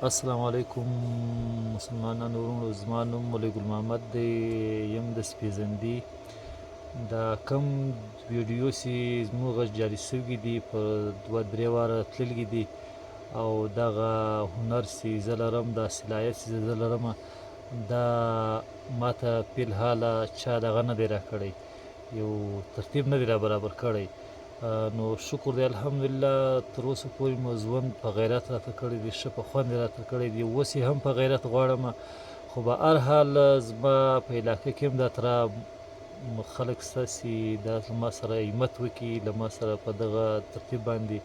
السلام علیکم مسلمانانو وروڼو، زما نوم مولوي ګل محمد دی، یم د سپېڅندي. دا کم ویډیو چې زموږ جاري شوي دي په 2-3 واره تللي دي، او دغه هنر چې زه لرم، دا صلاحیت چې زه لرم، دا ماته فی الحاله چا دغه نه دی راکړی، یو ترتیب نه دی را برابر کړی. نو شکر دی الحمدلله، تر اوسه پورې مو ژوند په غیرت راته کړی دی، ښه په خوند یې راته کړی دی. اوس یې هم په غیرت غواړم، خو به هر حال زما په علاقه کې هم دا ترا خلک شته چې دا له ما سره همت وکړي، له ما سره په دغه ترتیب باندې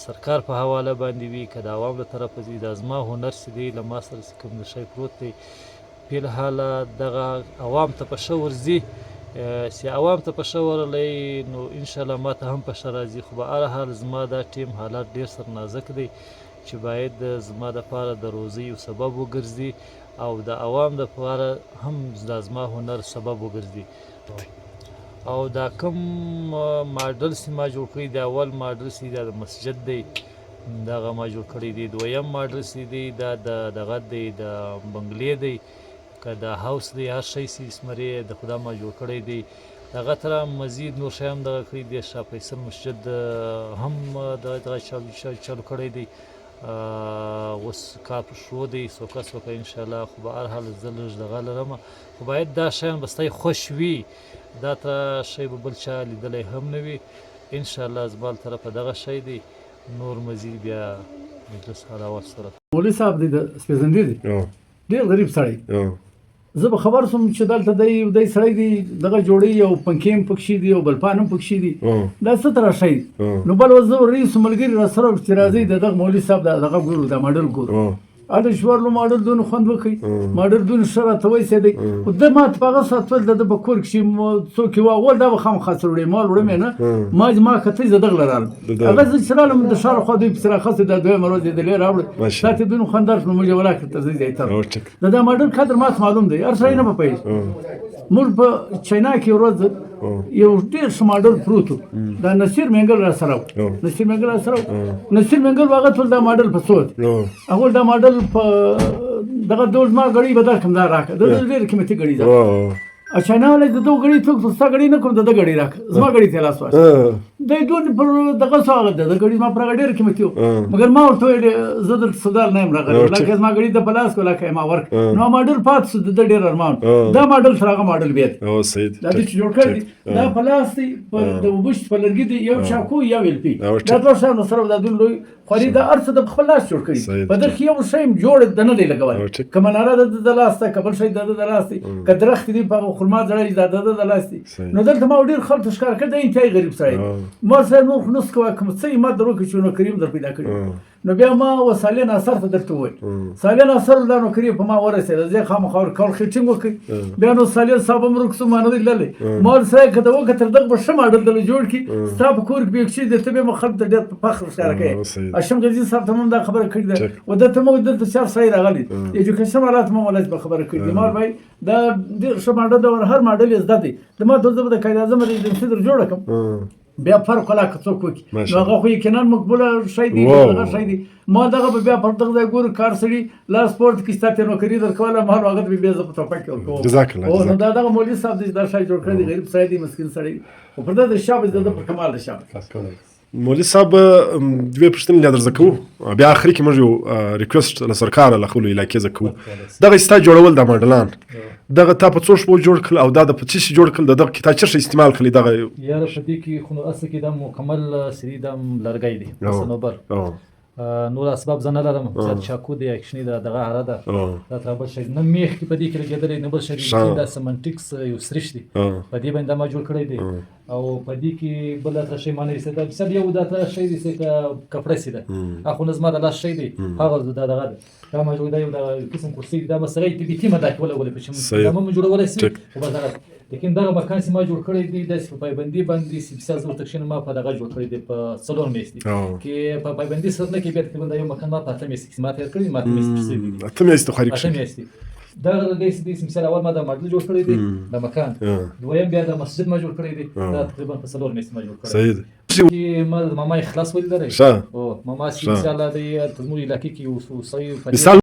سرکار په حواله باندې وي، که د عوام له طرفه ځي، دا زما هنر چې دی له ما سره چې کوم شی پروت دی، فی الحال دغه عوام ته په ښه ورځي، چې عوام ته په ښه ورغلی نو انشاءالله ما ته هم په ښه راځي. خو به هر حال زما دا ټیم حالات ډېر سر نازک دی چې باید زما دپاره د روزۍ یو سبب وګرځي، او د عوام دپاره هم دا زما هنر سبب وګرځي. او دا کوم ماډل چې ما جوړ کړی دی، اول ماډل چې دا د مسجد دی، دغه ما جوړ کړی دی. دویم ماډل چې دی دا د دغه دی، د بنګلې دی، که د هاوس دی، هر شی چې اسمرې د خدا ما جوړ کړی دی. دغه تره مزید نور شی هم دغه کړي دی، شاه فیصل مسجد هم دغه چالو کړی دی. اوس کار په شروع دی، سوکه سوکه انشاءالله. خو به هر حال زه لږ دغه لرم، خو باید دا شیان به ستی خوښ وي، دا ته شی به بل چا لیدلی هم نه وي. انشاءالله زما له طرفه دغه شی دی، نور مزید بیا مجلس حلاوت سره. مولوي صاحب دی د سپېڅندي دی، ډېر غریب سړی. زه به خبر سوم چې دلته دی سړی دی، دغه جوړی او پنکې هم پکښې دي او بلپان هم پکښې دي، دا څه ته راشئ. نو بل ورځ زه ورسو ملګري را سره چې راځئ د دغه مولوي صاحب دغه ګورو، دا ماډل ګورو. هلته شوارلو ماډل دونه خوند وکړي، ماډل دونه ښه راته وایسېدی. خو ده ما ته په هغه ساعت ول د ده په کور کښې څوک یې واول دا به خامخا څه وړې، ما وړم یې نه، ما کتئ زه دغله رالم. هغه زه چې رالم د شاوخوا دوی پسې راخستې، دا دویمه ورځ یې دلې راوړل، تا ته دونه خوندار شو، موږ یې ولاکړل تر ځای ته. د دا ماډل قدر ماته معلوم دی، هر سړی نه به پوهېږي. موږ په چاینا کې ورځ یو ډېر ښه ماډل پروت و، دا نصیر مینګل را سره و، نصیر مینګل هغه ټول دا ماډل په څو دی، هغه دا ماډل په دغه ډول زما ګړۍ به درکړم، دا راکړه، دا ډېره قیمتي ګړۍ ده. چاینا والا د دغه ګړۍ څوک ستا ګړۍ نه کړم، د ده ګړۍ راکړه، زما ګړۍ ته یې لاس واچوه. دی ډول پر دغه څه هغه د ده ګړۍ زما پر هغه ډېره قیمتي وه، مګر ما ورته ویل زه دلته سودال نه یم راغلی، لکه زما ګړۍ د په لاس کړه، لکه یې ما ورکړه. نو ماډل پاتې شو، د ده ډېر ارمان. دا ماډل تر هغه ماډل بیا دی، دا دوی چې جوړ کړی دی، دا په لاس دی، د اوبه په لرګي دی، یو چاکو یو ایل پي، دا دوه شیان سره دا دوی لوی خواري، دا هر څه د خپل لاس جوړ کړي. په دغه کې یو شی جوړ د نه دی لګولی، که مناره د ده د لاس ده، که بل شی د ده د لاس دی، که درخت دی په خرما زړی دا د ده د لاس دی. نو دلته ما ډېر خلکو ښکار کړی، دا انتهایي غریب سړی دی. ما صاحب نور خو نس کوه، که څه همت در وکړي چې نوکري هم در پیدا کړي. نو بیا ما و صالح ناصر ته درته وویل، صالح ناصر دا نوکري په ما ورسېده، زه یې خامخا ورکول ټینګ وکړئ. بیا نو صالح صاحب هم رخصو، ما نه دی تللی. ما ورته سړی که ته وکتل دغه به ښه ماډل درله جوړ کړي، ستا په کور کې به یې کښېږدي، درته به مو خلکو ته ډېر فخر ښکاره کوې. هاشم غزي صاحب ته هم دا خبره کړې ده، و درته مو دلته چار سړی راغلی، ایجوکیشن والا ته مو ولایت په خبره کړې ده. ما وایي دا ډېر ښه ماډل ده، هر ماډل یې زده دی. د ما ته زه به د قاید اعظم ایجنسي در جوړه کړم، بیا فرق ولا که څوک وکړي، نو هغه خو یقینا مقبوله شی دی، دغه شی دی. ما دغه به بیا پر دغه ځای ګورو، کار سړي لاس پورت کړي، ستا ته نوکري درکوله، مهال هغه ته بیا زه په ټوپک کې ورکوم. نو دا دغه مولوي صاحب دی چې دا شی جوړ کړی دی، غریب سړی دی، مسکین سړی دی، خو پر ده د شابه د ده په کمال د شابه. مولوي صاحب دوې پوښتنې لا درزده کوو، بیا اخري کې موږ یو ریکویسټ له سرکاره له خپلو علاقې زده کوو. دغه ستا جوړول د ماډلان دغه تا په څو شپو جوړ کړل، او دا د په څه شي جوړ کړل، دغه کې تا چېرته استعمال کړلی؟ دغه یاره په دې کې خو نو اصل کې دا مکمل سري دا لرګی دی، صنوبر، نور اسباب زه نه لرم، زیات چاکو دی، اکشني ده، دغه هره ده، دا تر بل شی نه میخ کې په دې کې لګېدلی، نه بل شی، دا سمنټکس یو سریش دی، په دې باندې دا ما جوړ کړی دی. او په دې کې بل اتره شی ما نه ایسته، دا بسب یو دا اتره شی دی چې کپړه سي ده، هغه خو نه زما د لاس شی دی، هغه دا دغه ده، دا ما جوړ دا یو قسم کرسي دی، دا به سړی په بیتي مدا کې ولګولی په چې دا مو جوړولی سي، خو به دغه لیکن دغه مکان چې ما جوړ کړی دی داسې په پایبندي باندې سیپسا زور تکشن ما په دغه جوړ کړی دی، په 4 میاشتې کې په پایبندي سره نه کې بیا تقریبا دا یو مکان ما په 8 میاشتې کې ما تیار کړی، ما 8 میاشتې اته میاشتې خواري کړې، 8 میاشتې دا د مثال اول ما د ماډل جوړ کړی دی د مکان، دویم بیا د مسجد ما جوړ کړی دی، دا تقریبا په 4 میاشتې ما جوړ کړی. صحیح ده. چې ما ماما اخلاص ولید لري او ماما چې ان شاء الله د زموږ علاقې کې یو صحیح مثال